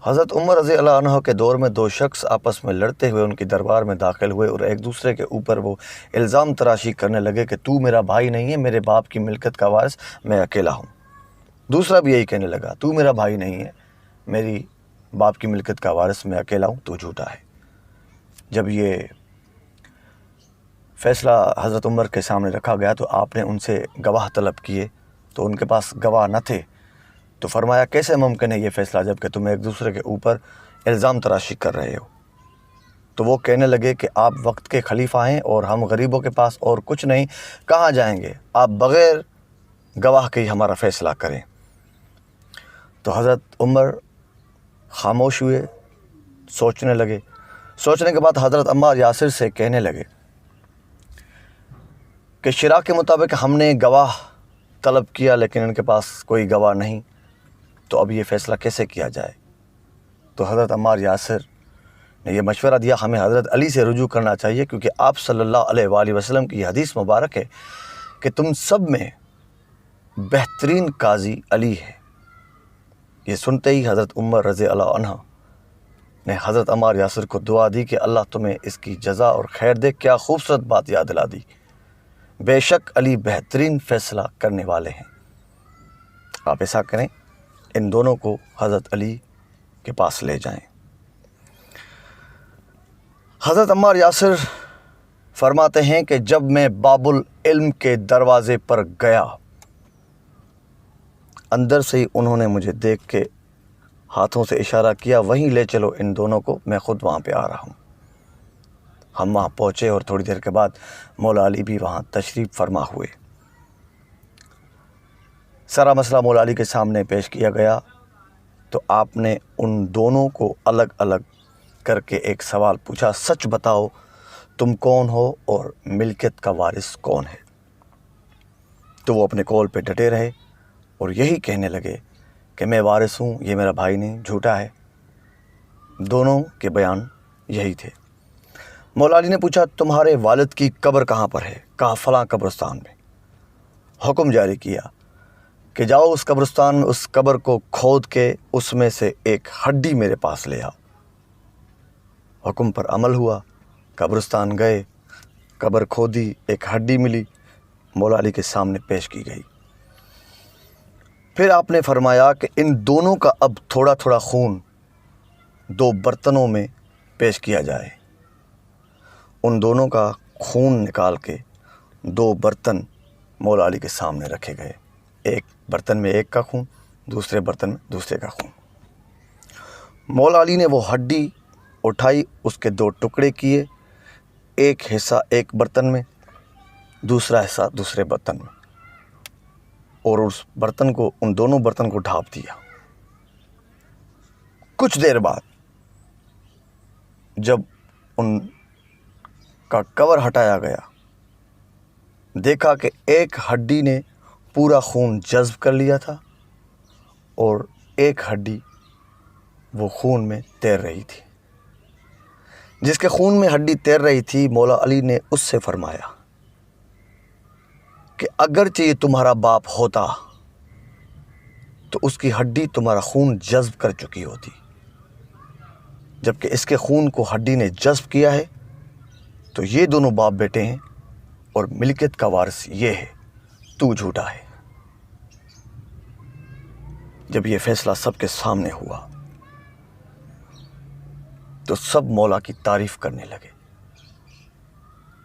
حضرت عمر رضی اللہ عنہ کے دور میں دو شخص آپس میں لڑتے ہوئے ان کی دربار میں داخل ہوئے اور ایک دوسرے کے اوپر وہ الزام تراشی کرنے لگے کہ تو میرا بھائی نہیں ہے، میرے باپ کی ملکت کا وارث میں اکیلا ہوں۔ دوسرا بھی یہی کہنے لگا، تو میرا بھائی نہیں ہے، میری باپ کی ملکت کا وارث میں اکیلا ہوں، تو جھوٹا ہے۔ جب یہ فیصلہ حضرت عمر کے سامنے رکھا گیا تو آپ نے ان سے گواہ طلب کیے، تو ان کے پاس گواہ نہ تھے، تو فرمایا کیسے ممکن ہے یہ فیصلہ جب کہ تم ایک دوسرے کے اوپر الزام تراشی کر رہے ہو؟ تو وہ کہنے لگے کہ آپ وقت کے خلیفہ ہیں اور ہم غریبوں کے پاس اور کچھ نہیں، کہاں جائیں گے؟ آپ بغیر گواہ کے ہی ہمارا فیصلہ کریں۔ تو حضرت عمر خاموش ہوئے، سوچنے لگے۔ سوچنے کے بعد حضرت عمار یاسر سے کہنے لگے کہ شرع کے مطابق ہم نے گواہ طلب کیا لیکن ان کے پاس کوئی گواہ نہیں، تو اب یہ فیصلہ کیسے کیا جائے؟ تو حضرت عمار یاسر نے یہ مشورہ دیا، ہمیں حضرت علی سے رجوع کرنا چاہیے، کیونکہ آپ صلی اللہ علیہ وآلہ وسلم کی حدیث مبارک ہے کہ تم سب میں بہترین قاضی علی ہے۔ یہ سنتے ہی حضرت عمر رضی اللہ عنہ نے حضرت عمار یاسر کو دعا دی کہ اللہ تمہیں اس کی جزا اور خیر دے۔ کیا خوبصورت بات یاد دلا دی، بے شک علی بہترین فیصلہ کرنے والے ہیں۔ آپ ایسا کریں، ان دونوں کو حضرت علی کے پاس لے جائیں۔ حضرت عمار یاسر فرماتے ہیں کہ جب میں باب العلم کے دروازے پر گیا، اندر سے ہی انہوں نے مجھے دیکھ کے ہاتھوں سے اشارہ کیا، وہیں لے چلو ان دونوں کو، میں خود وہاں پہ آ رہا ہوں۔ ہم وہاں پہنچے اور تھوڑی دیر کے بعد مولا علی بھی وہاں تشریف فرما ہوئے۔ سارا مسئلہ مولا علی کے سامنے پیش کیا گیا تو آپ نے ان دونوں کو الگ الگ کر کے ایک سوال پوچھا، سچ بتاؤ تم کون ہو اور ملکیت کا وارث کون ہے؟ تو وہ اپنے قول پہ ڈٹے رہے اور یہی کہنے لگے کہ میں وارث ہوں، یہ میرا بھائی نہیں، جھوٹا ہے۔ دونوں کے بیان یہی تھے۔ مولا علی نے پوچھا تمہارے والد کی قبر کہاں پر ہے؟ کہا فلاں قبرستان میں۔ حکم جاری کیا کہ جاؤ اس قبرستان میں، اس قبر کو کھود کے اس میں سے ایک ہڈی میرے پاس لے آؤ۔ حکم پر عمل ہوا، قبرستان گئے، قبر کھودی، ایک ہڈی ملی، مولا علی کے سامنے پیش کی گئی۔ پھر آپ نے فرمایا کہ ان دونوں کا اب تھوڑا تھوڑا خون دو برتنوں میں پیش کیا جائے۔ ان دونوں کا خون نکال کے دو برتن مولا علی کے سامنے رکھے گئے، ایک برتن میں ایک کا خون، دوسرے برتن میں دوسرے کا خون۔ مولا علی نے وہ ہڈی اٹھائی، اس کے دو ٹکڑے کیے، ایک حصہ ایک برتن میں، دوسرا حصہ دوسرے برتن میں، اور اس برتن کو، ان دونوں برتن کو ڈھانپ دیا۔ کچھ دیر بعد جب ان کا کور ہٹایا گیا، دیکھا کہ ایک ہڈی نے پورا خون جذب کر لیا تھا اور ایک ہڈی وہ خون میں تیر رہی تھی۔ جس کے خون میں ہڈی تیر رہی تھی، مولا علی نے اس سے فرمایا کہ اگرچہ یہ تمہارا باپ ہوتا تو اس کی ہڈی تمہارا خون جذب کر چکی ہوتی، جبکہ اس کے خون کو ہڈی نے جذب کیا ہے، تو یہ دونوں باپ بیٹے ہیں اور ملکیت کا وارث یہ ہے، تو جھوٹا ہے۔ جب یہ فیصلہ سب کے سامنے ہوا تو سب مولا کی تعریف کرنے لگے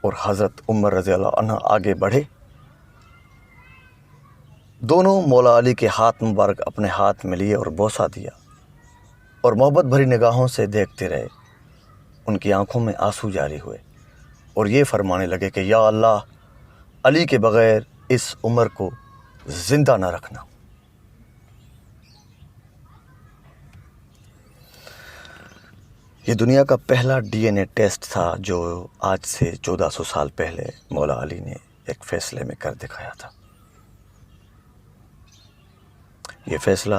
اور حضرت عمر رضی اللہ عنہ آگے بڑھے، دونوں مولا علی کے ہاتھ مبارک اپنے ہاتھ میں لیے اور بوسہ دیا اور محبت بھری نگاہوں سے دیکھتے رہے۔ ان کی آنکھوں میں آنسو جاری ہوئے اور یہ فرمانے لگے کہ یا اللہ، علی کے بغیر اس عمر کو زندہ نہ رکھنا۔ یہ دنیا کا پہلا DNA ٹیسٹ تھا جو آج سے 1400 سال پہلے مولا علی نے ایک فیصلے میں کر دکھایا تھا۔ یہ فیصلہ،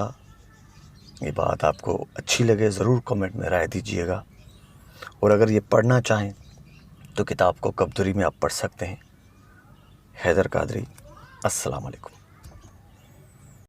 یہ بات آپ کو اچھی لگے ضرور کمنٹ میں رائے دیجیے گا، اور اگر یہ پڑھنا چاہیں تو کتاب کو کبدری میں آپ پڑھ سکتے ہیں۔ حیدر قادری، السلام علیکم۔